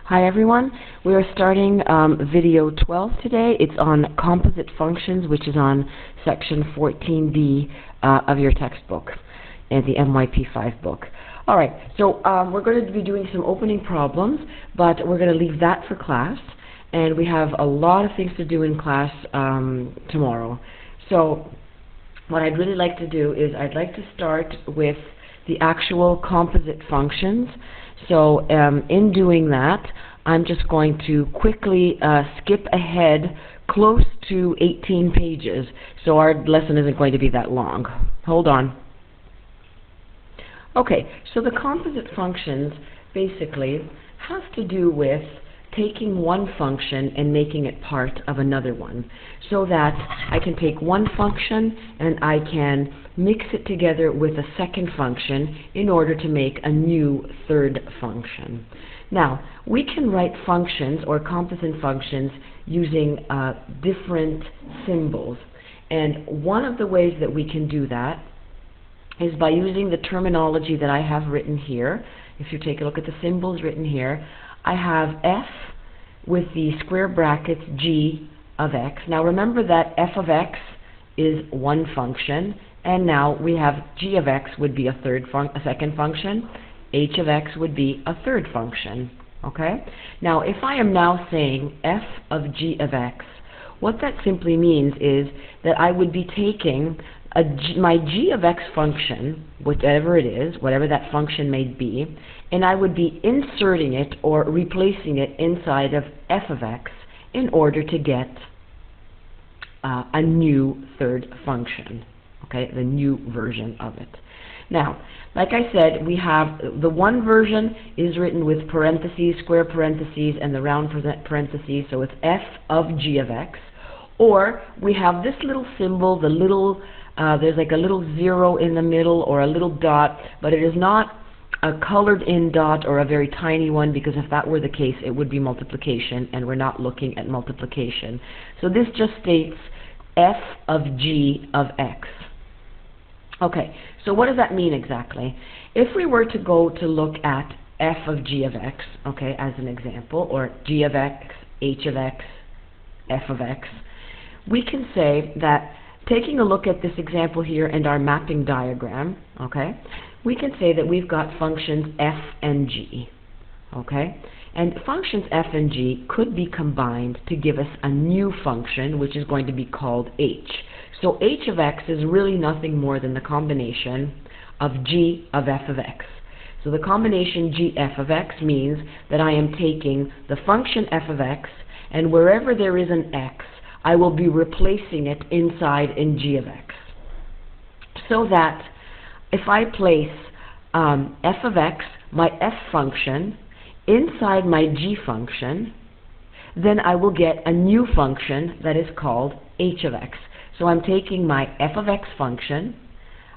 Hi everyone. We are starting video 12 today. It's on composite functions, which is on section 14B of your textbook and the MYP5 book. Alright, so we're going to be doing some opening problems, but we're going to leave that for class. And we have a lot of things to do in class tomorrow. So what I'd really like to do is I'd like to start with the actual composite functions. So in doing that, I'm just going to quickly skip ahead close to 18 pages. So our lesson isn't going to be that long. Hold on. Okay, so the composite functions basically has to do with taking one function and making it part of another one, so that I can take one function and I can mix it together with a second function in order to make a new third function. Now, we can write functions or composite functions using different symbols, and one of the ways that we can do that is by using the terminology that I have written here. If you take a look at the symbols written here, I have f with the square brackets g of x. Now remember that f of x is one function, and now we have g of x would be a second function, h of x would be a third function. Okay? Now if I am now saying f of g of x, what that simply means is that I would be taking my g of x function, whatever it is, whatever that function may be, and I would be inserting it or replacing it inside of f of x in order to get a new third function, okay, the new version of it. Now, like I said, we have the one version is written with parentheses, square parentheses, and the round parentheses, so it's f of g of x. Or we have this little symbol, the little there's like a little zero in the middle or a little dot, but it is not a colored in dot or a very tiny one, because if that were the case it would be multiplication, and we're not looking at multiplication. So this just states f of g of x. Okay, so what does that mean exactly? If we were to go to look at f of g of x, okay, as an example, or g of x, h of x, f of x, we can say that taking a look at this example here and our mapping diagram, okay, we can say that we've got functions f and g, okay? And functions f and g could be combined to give us a new function, which is going to be called h. So h of x is really nothing more than the combination of g of f of x. So the combination g f of x means that I am taking the function f of x, and wherever there is an x, I will be replacing it inside in g of x. So that if I place f of x, my f function, inside my g function, then I will get a new function that is called h of x. So I'm taking my f of x function,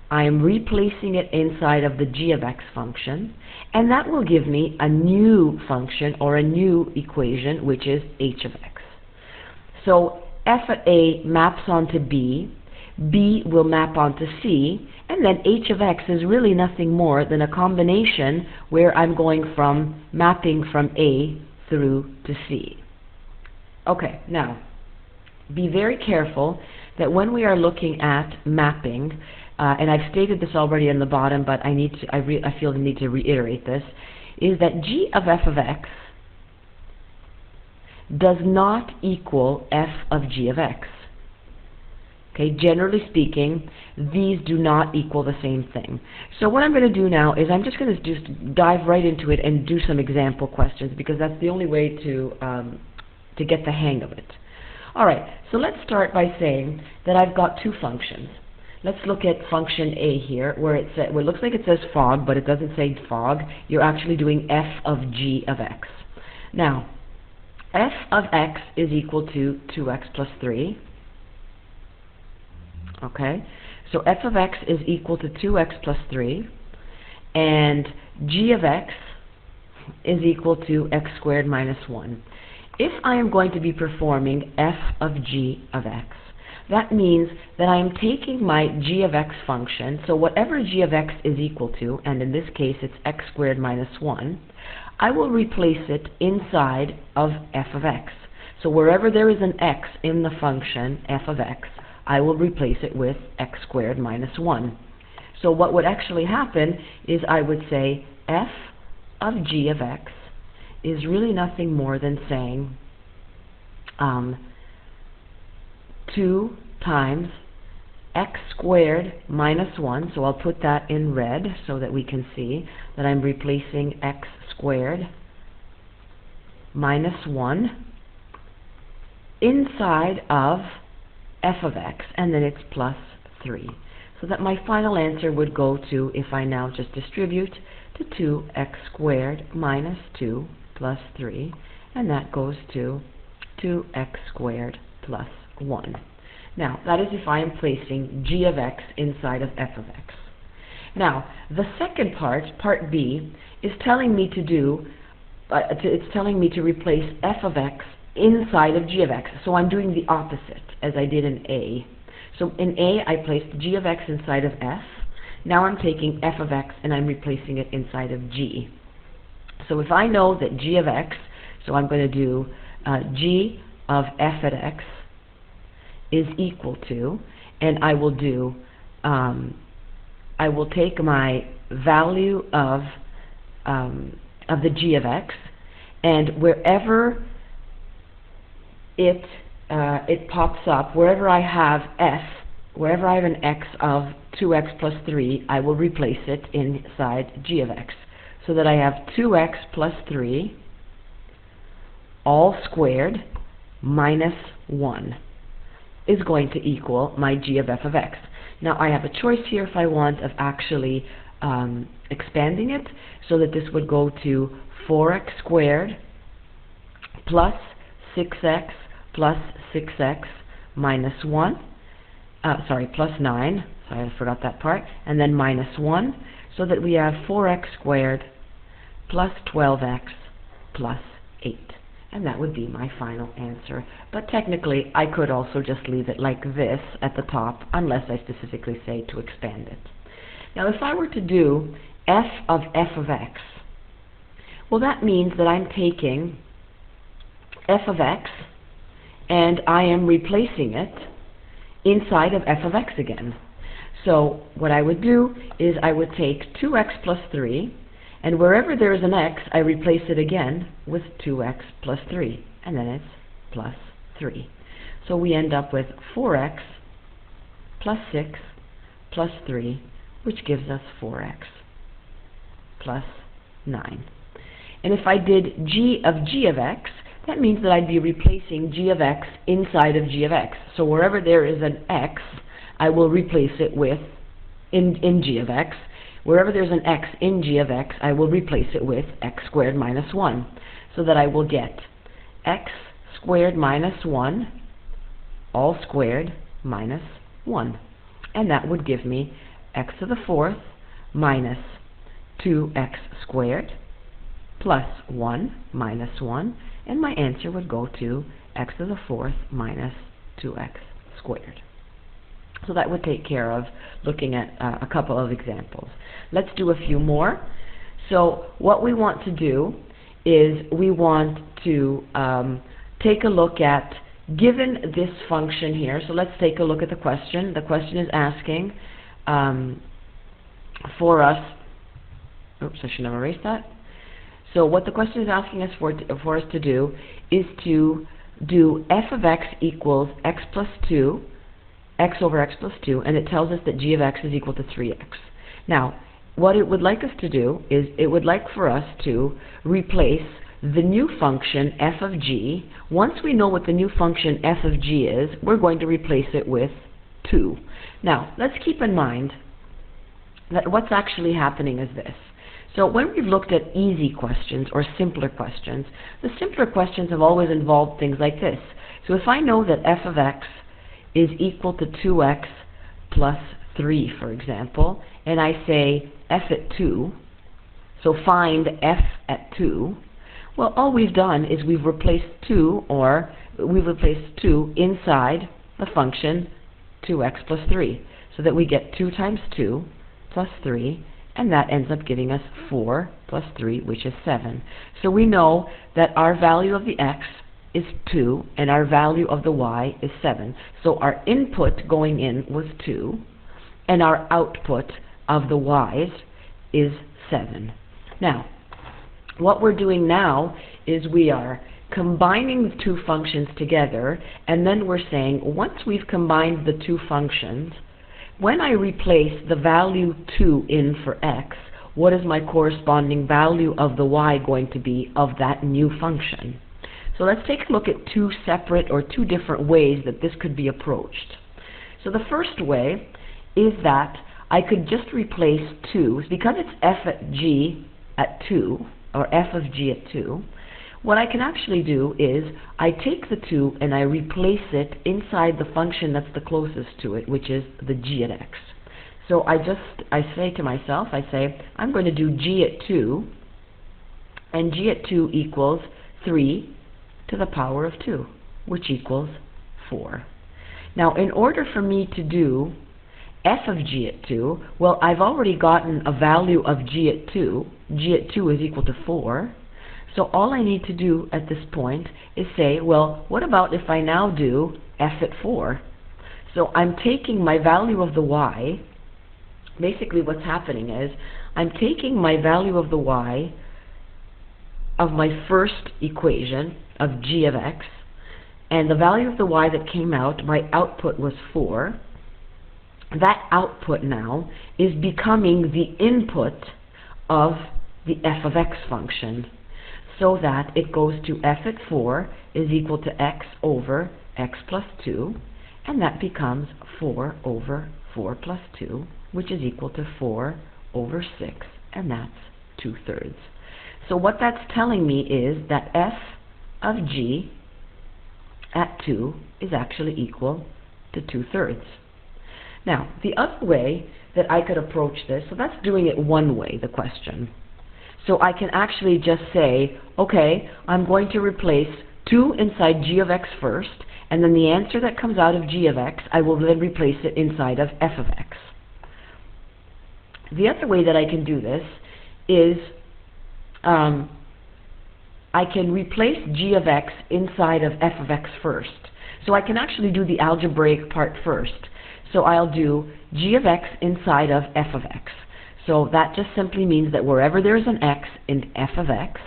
I am replacing it inside of the g of x function, and that will give me a new function or a new equation, which is h of x. So f at a maps onto b, b will map onto c, and then h of x is really nothing more than a combination where I'm going from mapping from a through to c. Okay, now be very careful that when we are looking at mapping, and I've stated this already in the bottom, but I feel the need to reiterate this, is that g of f of x does not equal f of g of x. Okay, generally speaking, these do not equal the same thing. So what I'm going to do now is I'm just going to just dive right into it and do some example questions, because that's the only way to get the hang of it. Alright, so let's start by saying that I've got two functions. Let's look at function a here, where it looks like it says fog, but it doesn't say fog. You're actually doing f of g of x. Now, f of x is equal to 2x plus 3. Okay, so f of x is equal to 2x plus 3, and g of x is equal to x squared minus 1. If I am going to be performing f of g of x, that means that I am taking my g of x function, so whatever g of x is equal to, and in this case it's x squared minus 1, I will replace it inside of f of x. So wherever there is an x in the function f of x, I will replace it with x squared minus 1. So what would actually happen is I would say f of g of x is really nothing more than saying 2 times x squared minus 1, so I'll put that in red so that we can see that I'm replacing x squared minus 1 inside of f of x, and then it's plus 3. So that my final answer would go to, if I now just distribute, to 2x squared minus 2 plus 3, and that goes to 2x squared plus 1. Now, that is if I am placing g of x inside of f of x. Now, the second part, part B, is telling me to do, it's telling me to replace f of x inside of g of x. So I'm doing the opposite, as I did in A. So in A, I placed g of x inside of f. Now I'm taking f of x and I'm replacing it inside of g. So if I know that g of x, so I'm going to do g of f at x is equal to, and I will do, I will take my value of the g of x, and wherever it pops up, wherever I have f, wherever I have an x of 2x plus 3, I will replace it inside g of x. So that I have 2x plus 3 all squared minus 1 is going to equal my g of f of x. Now I have a choice here if I want of actually expanding it, so that this would go to 4x squared plus 6x plus 6x minus 1, plus 9, sorry I forgot that part, and then minus 1, so that we have 4x squared plus 12x plus 8. And that would be my final answer. But technically, I could also just leave it like this at the top, unless I specifically say to expand it. Now, if I were to do f of x, well, that means that I'm taking f of x, and I am replacing it inside of f of x again. So what I would do is I would take 2x plus 3, and wherever there is an x, I replace it again with 2x plus 3, and then it's plus 3. So we end up with 4x plus 6 plus 3, which gives us 4x plus 9. And if I did g of x, that means that I'd be replacing g of x inside of g of x. So wherever there is an x, I will replace it with, in g of x. Wherever there's an x in g of x, I will replace it with x squared minus 1. So that I will get x squared minus 1 all squared minus 1. And that would give me x to the 4th minus 2x squared plus 1 minus 1. And my answer would go to x to the 4th minus 2x squared. So that would take care of looking at a couple of examples. Let's do a few more. So what we want to do is we want to take a look at, given this function here, so let's take a look at the question. The question is asking for us, oops, I should have erased that. So what the question is asking us for us to do is to do f of x equals x plus 2, x over x plus 2, and it tells us that g of x is equal to 3x. Now, what it would like us to do is it would like for us to replace the new function f of g. Once we know what the new function f of g is, we're going to replace it with 2. Now, let's keep in mind that what's actually happening is this. So when we've looked at easy questions or simpler questions, the simpler questions have always involved things like this. So if I know that f of x is equal to 2x plus 3, for example, and I say f at 2, so find f at 2, well, all we've done is we've replaced 2, or we've replaced 2 inside the function 2x plus 3, so that we get 2 times 2 plus 3, and that ends up giving us 4 plus 3, which is 7. So we know that our value of the x is 2, and our value of the y is 7. So our input going in was 2, and our output of the y's is 7. Now, what we're doing now is we are combining the two functions together, and then we're saying, once we've combined the two functions, when I replace the value 2 in for x, what is my corresponding value of the y going to be of that new function? So let's take a look at two separate or two different ways that this could be approached. So the first way is that I could just replace 2, because it's f at g at 2, or f of g at 2, what I can actually do is I take the 2 and I replace it inside the function that's the closest to it, which is the g at x. So I say to myself, I'm going to do g at 2, and g at 2 equals 3 to the power of 2, which equals 4. Now, in order for me to do f of g at 2, well, I've already gotten a value of g at 2. G at 2 is equal to 4. So all I need to do at this point is say, well, what about if I now do f at 4? So I'm taking my value of the y. Basically what's happening is I'm taking my value of the y of my first equation of g of x, and the value of the y that came out, my output was 4. That output now is becoming the input of the f of x function, so that it goes to f at 4 is equal to x over x plus 2, and that becomes 4 over 4 plus 2, which is equal to 4 over 6, and that's 2/3. So what that's telling me is that f of g at 2 is actually equal to 2/3. Now, the other way that I could approach this, so that's doing it one way, the question. So I can actually just say, okay, I'm going to replace 2 inside g of x first, and then the answer that comes out of g of x, I will then replace it inside of f of x. The other way that I can do this is I can replace g of x inside of f of x first. So I can actually do the algebraic part first. So I'll do g of x inside of f of x. So that just simply means that wherever there's an x in f of x,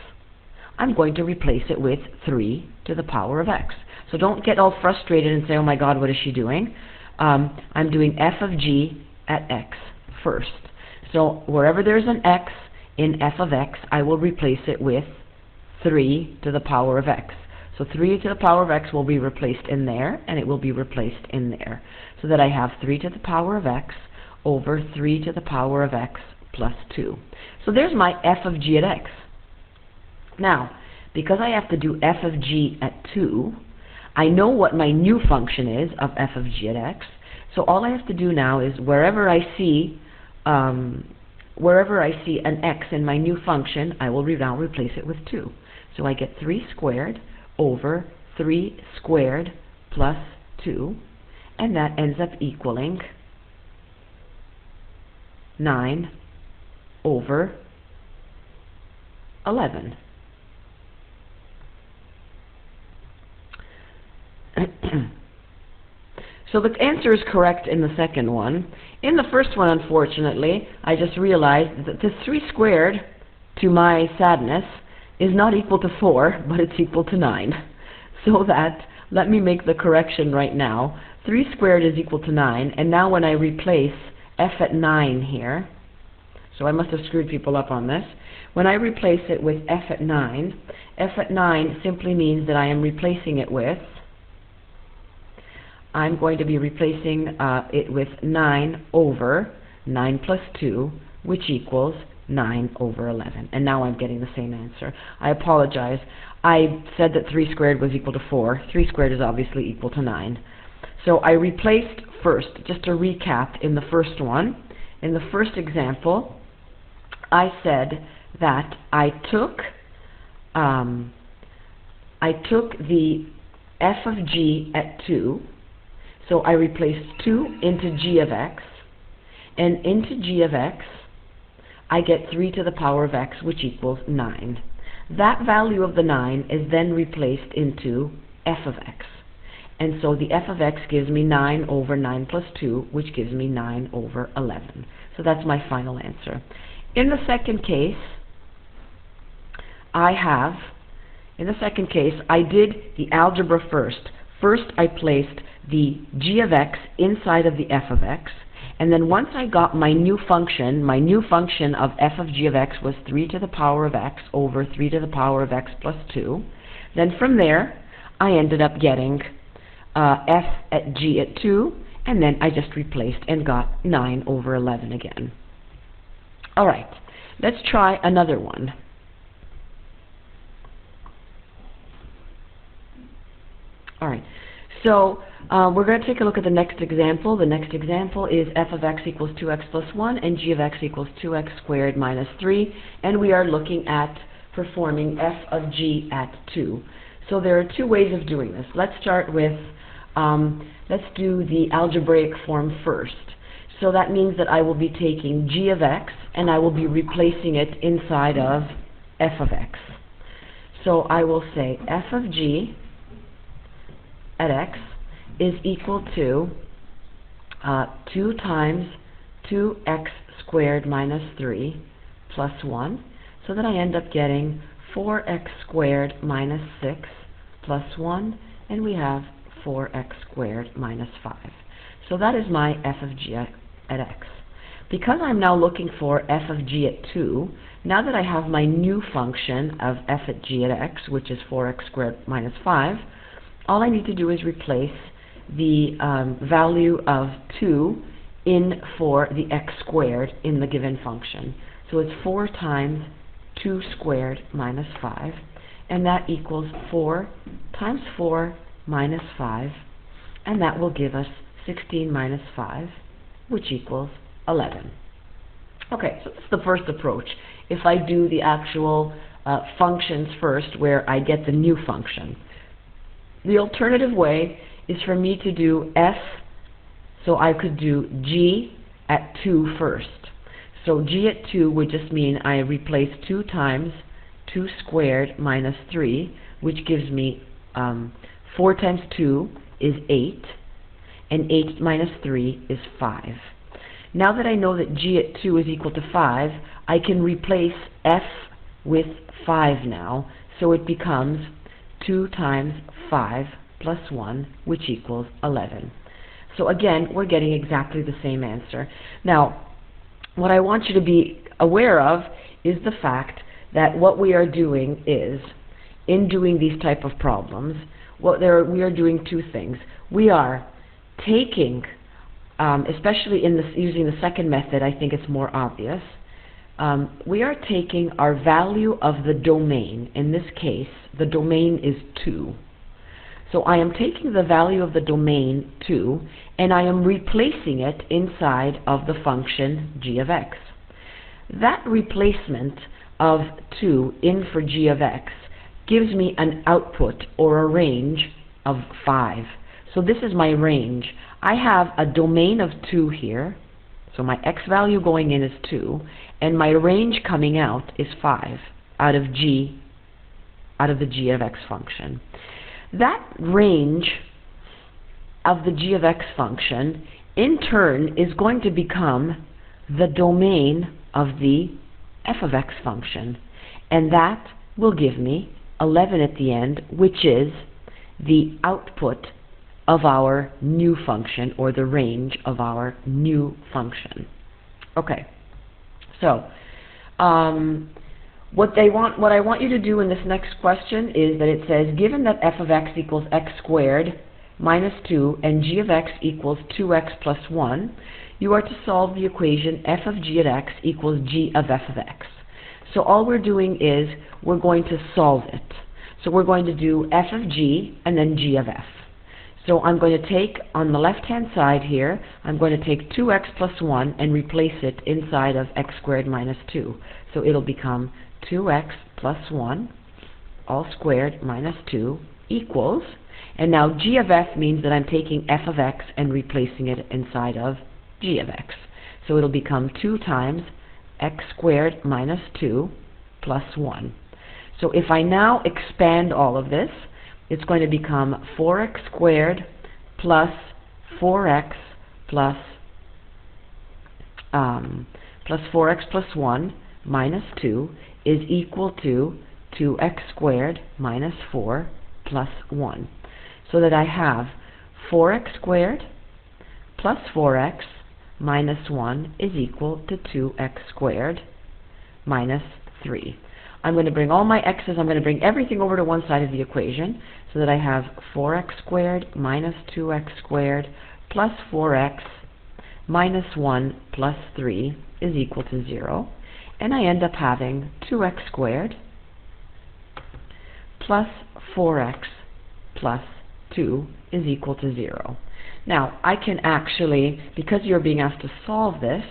I'm going to replace it with 3 to the power of x. So don't get all frustrated and say, oh my god, what is she doing? I'm doing f of g at x first. So wherever there's an x in f of x, I will replace it with 3 to the power of x. So 3 to the power of x will be replaced in there, and it will be replaced in there. So that I have 3 to the power of x over 3 to the power of x plus 2. So there's my f of g at x. Now, because I have to do f of g at 2, I know what my new function is of f of g at x. So all I have to do now is wherever I see an x in my new function, I will now replace it with 2. So I get 3 squared over 3 squared plus 2, and that ends up equaling 9 over 11. So the answer is correct in the second one. In the first one, unfortunately, I just realized that this 3 squared, to my sadness, is not equal to 4, but it's equal to 9. So that, let me make the correction right now. 3 squared is equal to 9, and now when I replace f at 9 here, so I must have screwed people up on this. When I replace it with f at 9 simply means that I am replacing it with, I'm going to be replacing it with 9 over 9 plus 2, which equals 9 over 11. And now I'm getting the same answer. I apologize. I said that 3 squared was equal to 4. 3 squared is obviously equal to 9. So I replaced first, just to recap, in the first one. In the first example, I said that I took the f of g at 2. So I replaced 2 into g of x, and into g of x, I get 3 to the power of x, which equals 9. That value of the 9 is then replaced into f of x. And so the f of x gives me 9 over 9 plus 2, which gives me 9 over 11. So that's my final answer. In the second case, I did the algebra first. First, I placed the g of x inside of the f of x. And then once I got my new function of f of g of x was 3 to the power of x over 3 to the power of x plus 2. Then from there, I ended up getting f at g at 2, and then I just replaced and got 9 over 11 again. All right, let's try another one. All right, so we're going to take a look at the next example. The next example is f of x equals 2x plus 1 and g of x equals 2x squared minus 3, and we are looking at performing f of g at 2. So there are two ways of doing this. Let's start with, let's do the algebraic form first. So that means that I will be taking g of x and I will be replacing it inside of f of x. So I will say f of g at x is equal to 2 times 2x squared minus 3 plus 1. So that I end up getting 4x squared minus 6 plus 1, and we have 4x squared minus 5. So that is my f of g at x. Because I'm now looking for f of g at 2, now that I have my new function of f at g at x, which is 4x squared minus 5, all I need to do is replace the value of 2 in for the x squared in the given function. So it's 4 times 2 squared minus 5, and that equals 4 times 4 minus 5, and that will give us 16 minus 5, which equals 11. Okay, so that's the first approach. If I do the actual functions first, where I get the new function. The alternative way is for me to do f, so I could do g at 2 first. So g at 2 would just mean I replace 2 times 2 squared minus 3, which gives me 4 times 2 is 8, and 8 minus 3 is 5. Now that I know that g at 2 is equal to 5, I can replace f with 5 now, so it becomes 2 times 5 plus 1, which equals 11. So again, we're getting exactly the same answer. Now, what I want you to be aware of is the fact that what we are doing is, in doing these type of problems, we are doing two things. We are taking, especially in using the second method, I think it's more obvious, we are taking our value of the domain. In this case, the domain is 2. So I am taking the value of the domain 2, and I am replacing it inside of the function g of x. That replacement of 2 in for g of x gives me an output, or a range, of 5. So this is my range. I have a domain of 2 here, so my x value going in is 2, and my range coming out is 5 out of the g of x function. That range of the g of x function, in turn, is going to become the domain of the f of x function, and that will give me 11 at the end, which is the output of our new function, or the range of our new function. Okay, so what I want you to do in this next question is that it says, given that f of x equals x squared minus 2 and g of x equals 2x plus 1, you are to solve the equation f of g at x equals g of f of x. So all we're doing is we're going to solve it. So we're going to do f of g and then g of f. So I'm going to take, on the left-hand side here, I'm going to take 2x plus 1 and replace it inside of x squared minus 2. So it'll become 2x plus 1 all squared minus 2 equals, and now g of f means that I'm taking f of x and replacing it inside of g of x. So it'll become 2 times x squared minus 2 plus 1. So if I now expand all of this, it's going to become 4x squared plus 4x plus 4x plus 1 minus 2 is equal to 2x squared minus 4 plus 1. So that I have 4x squared plus 4x minus 1 is equal to 2x squared minus 3. I'm going to bring all my x's, I'm going to bring everything over to one side of the equation so that I have 4x squared minus 2x squared plus 4x minus 1 plus 3 is equal to 0. And I end up having 2x squared plus 4x plus 2 is equal to 0. Now, I can actually, because you're being asked to solve this,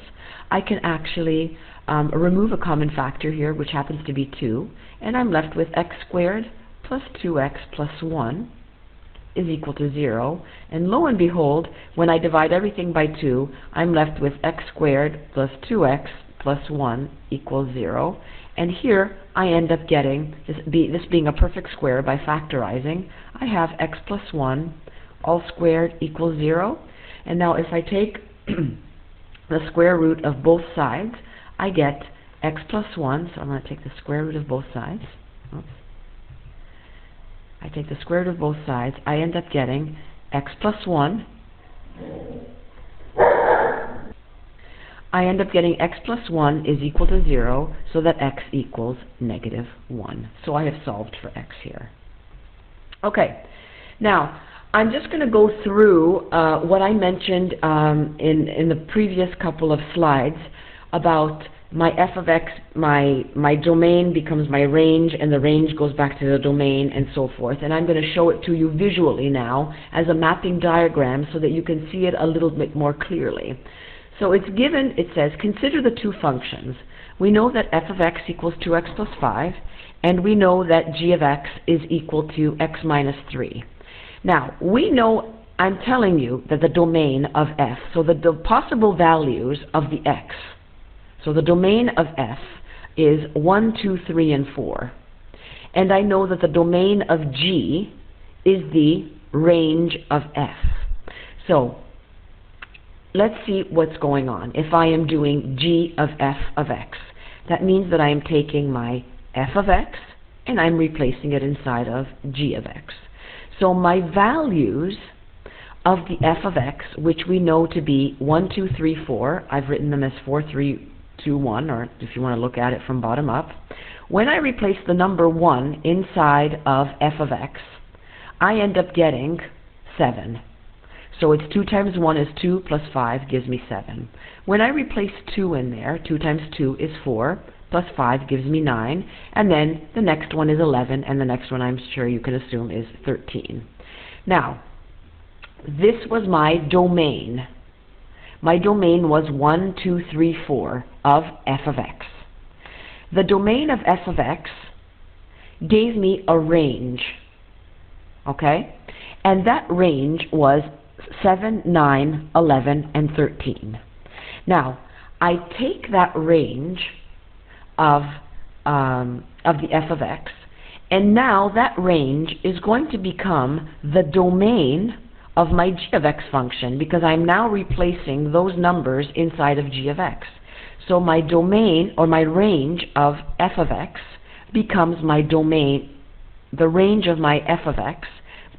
I can actually remove a common factor here, which happens to be 2, and I'm left with x squared plus 2x plus 1 is equal to 0. And lo and behold, when I divide everything by 2, I'm left with x squared plus 2x plus 1 equals 0. And here I end up getting, this being a perfect square by factorizing, I have x plus 1 all squared equals 0. And now if I take the square root of both sides, I get x plus 1, so I'm going to take the square root of both sides. Oops. I take the square root of both sides, I end up getting x plus 1. I end up getting x plus 1 is equal to 0, so that x equals negative 1. So I have solved for x here. Okay, now I'm just going to go through what I mentioned in the previous couple of slides about my f of x, my domain becomes my range, and the range goes back to the domain, and so forth. And I'm going to show it to you visually now as a mapping diagram so that you can see it a little bit more clearly. So it's given, it says, consider the two functions. We know that f of x equals 2x plus 5, and we know that g of x is equal to x minus 3. Now, we know, I'm telling you that the domain of f, so the possible values of the x, so the domain of f is 1, 2, 3, and 4. And I know that the domain of g is the range of f. So, let's see what's going on. If I am doing g of f of x, that means that I am taking my f of x and I'm replacing it inside of g of x. So my values of the f of x, which we know to be 1, 2, 3, 4, I've written them as 4, 3, 2, 1, or if you want to look at it from bottom up. When I replace the number 1 inside of f of x, I end up getting 7. So it's 2 times 1 is 2 plus 5 gives me 7. When I replace 2 in there, 2 times 2 is 4, plus 5 gives me 9, and then the next one is 11, and the next one I'm sure you can assume is 13. Now, this was my domain. My domain was 1, 2, 3, 4 of f of x. The domain of f of x gave me a range, okay? And that range was 7, 9, 11, and 13. Now, I take that range of the f of x, and now that range is going to become the domain of my g of x function, because I'm now replacing those numbers inside of g of x. So my domain, or my range of f of x, becomes my domain. The range of my f of x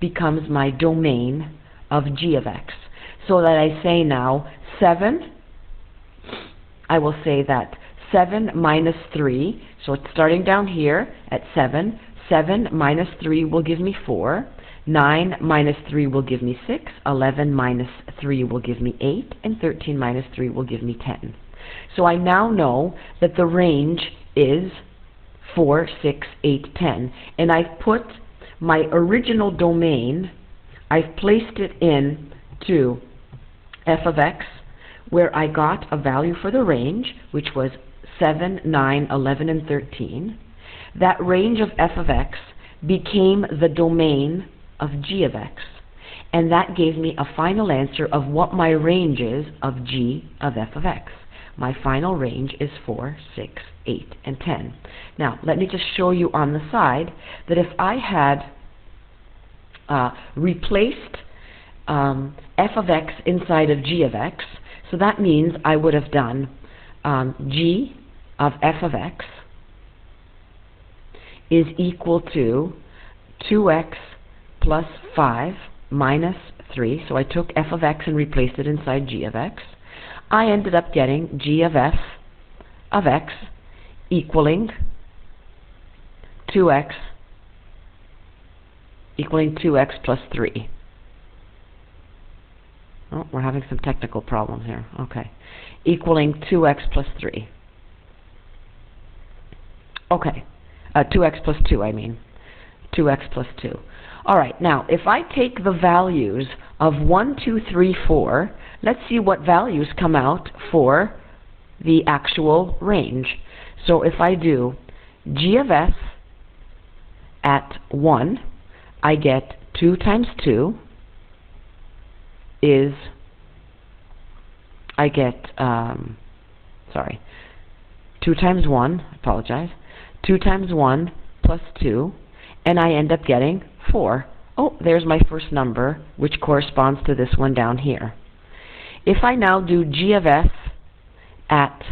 becomes my domain of g of x. So that I say now 7, I will say that 7 minus 3, so it's starting down here at 7, 7 minus 3 will give me 4, 9 minus 3 will give me 6, 11 minus 3 will give me 8, and 13 minus 3 will give me 10. So I now know that the range is 4, 6, 8, 10. And I've put my original domain, I've placed it in to f of x, where I got a value for the range, which was 7, 9, 11, and 13. That range of f of x became the domain of g of x, and that gave me a final answer of what my range is of g of f of x. my final range is 4, 6, 8, and 10. Now, let me just show you on the side that if I had replaced f of x inside of g of x, so that means I would have done g of f of x is equal to 2x plus 5 minus 3. So I took f of x and replaced it inside g of x. I ended up getting g of f of x equaling 2x plus 3. Oh, we're having some technical problems here. Okay. Equaling 2x plus 3. Okay. 2x plus 2, I mean. 2x plus 2. All right, now, if I take the values of 1, 2, 3, 4, let's see what values come out for the actual range. So if I do g of f at 1, I get 2 times 2 is, I get, 2 times 1, I apologize, 2 times 1 plus 2, and I end up getting 4. Oh, there's my first number, which corresponds to this one down here. If I now do g of f at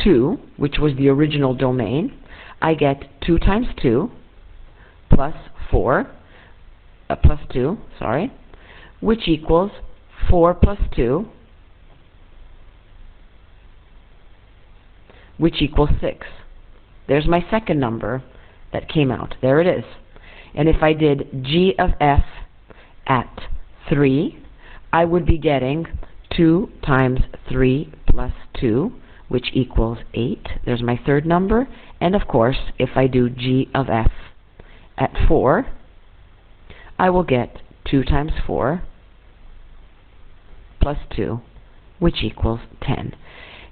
2, which was the original domain, I get 2 times 2 plus 4, plus 2, which equals 4 plus 2, which equals 6. There's my second number that came out. There it is. And if I did g of f at 3, I would be getting 2 times 3 plus 2, which equals 8. There's my third number. And of course, if I do g of f at 4, I will get 2 times 4 plus 2, which equals 10.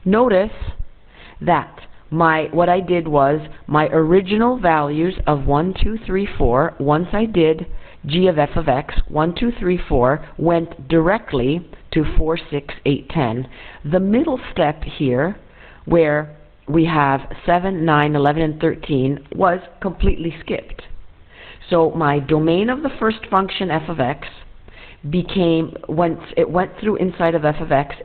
Notice that what I did was my original values of 1, 2, 3, 4, once I did g of f of x, 1, 2, 3, 4, went directly to 4, 6, 8, 10. The middle step here, where we have 7, 9, 11, and 13, was completely skipped. So my domain of the first function f of x became, once it went through inside of f of x,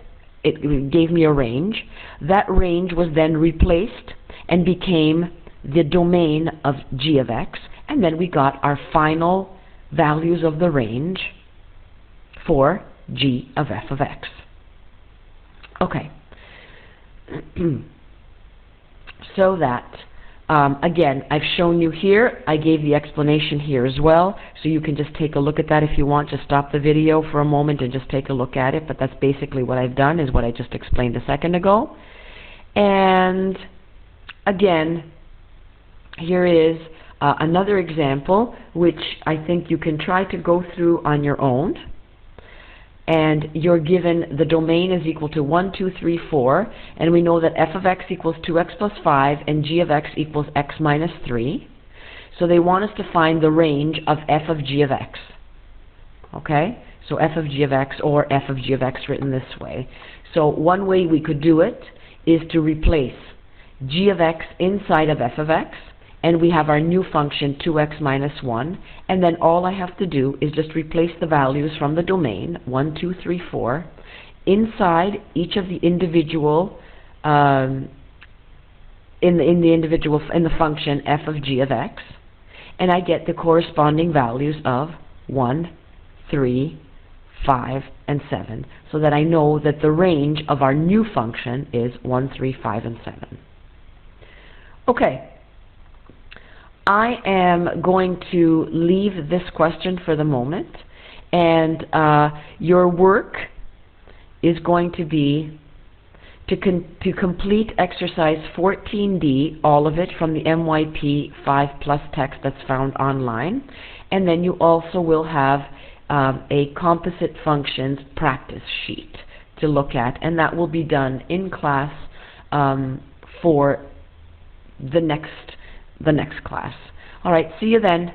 it gave me a range. That range was then replaced and became the domain of g of x, and then we got our final values of the range for g of f of x. Okay. So that, again, I've shown you here, I gave the explanation here as well, so you can just take a look at that if you want. Just stop the video for a moment and just take a look at it, but that's basically what I've done, is what I just explained a second ago. And again, here is another example, which I think you can try to go through on your own. And you're given the domain is equal to 1, 2, 3, 4, and we know that f of x equals 2x plus 5 and g of x equals x minus 3. So they want us to find the range of f of g of x. Okay? So f of g of x, or f of g of x written this way. So one way we could do it is to replace g of x inside of f of x, and we have our new function 2x minus 1, and then all I have to do is just replace the values from the domain 1, 2, 3, 4 inside each of the individual in the function f of g of x, and I get the corresponding values of 1, 3, 5, and 7, so that I know that the range of our new function is 1, 3, 5, and 7. Okay. I am going to leave this question for the moment, and your work is going to be to complete exercise 14D, all of it from the MYP 5 Plus text that's found online, and then you also will have a composite functions practice sheet to look at, and that will be done in class for the next class. All right, see you then.